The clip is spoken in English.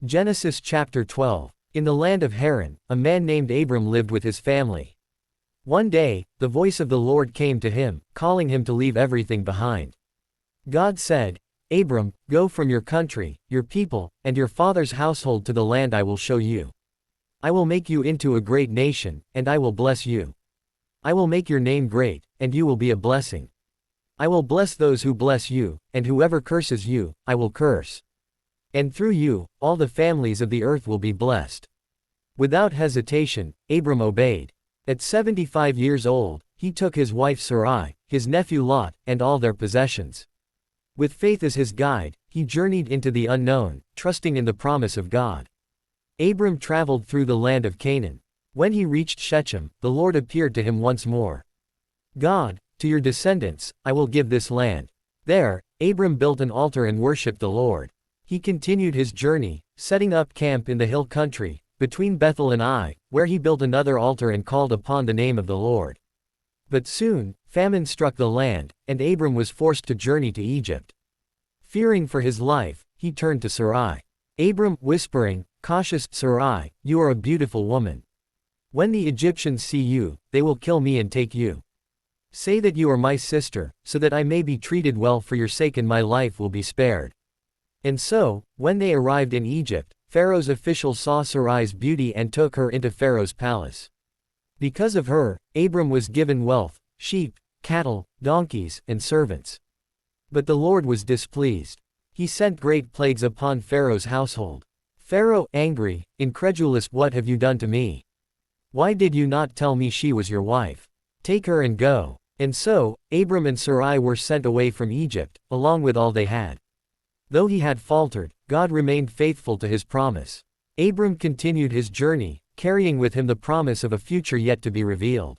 Genesis chapter 12. In the land of Haran, a man named Abram lived with his family. One day, the voice of the Lord came to him, calling him to leave everything behind. God said, "Abram, go from your country, your people, and your father's household to the land I will show you. I will make you into a great nation, and I will bless you. I will make your name great, and you will be a blessing. I will bless those who bless you, and whoever curses you, I will curse. And through you, all the families of the earth will be blessed." Without hesitation, Abram obeyed. At 75 years old, he took his wife Sarai, his nephew Lot, and all their possessions. With faith as his guide, he journeyed into the unknown, trusting in the promise of God. Abram traveled through the land of Canaan. When he reached Shechem, the Lord appeared to him once more. "God, to your descendants, I will give this land." There, Abram built an altar and worshipped the Lord. He continued his journey, setting up camp in the hill country, between Bethel and Ai, where he built another altar and called upon the name of the Lord. But soon, famine struck the land, and Abram was forced to journey to Egypt. Fearing for his life, he turned to Sarai. Abram, whispering, "Cautious, Sarai, you are a beautiful woman. When the Egyptians see you, they will kill me and take you. Say that you are my sister, so that I may be treated well for your sake and my life will be spared." And so, when they arrived in Egypt, Pharaoh's officials saw Sarai's beauty and took her into Pharaoh's palace. Because of her, Abram was given wealth, sheep, cattle, donkeys, and servants. But the Lord was displeased. He sent great plagues upon Pharaoh's household. Pharaoh, angry, incredulous, "What have you done to me? Why did you not tell me she was your wife? Take her and go." And so, Abram and Sarai were sent away from Egypt, along with all they had. Though he had faltered, God remained faithful to his promise. Abram continued his journey, carrying with him the promise of a future yet to be revealed.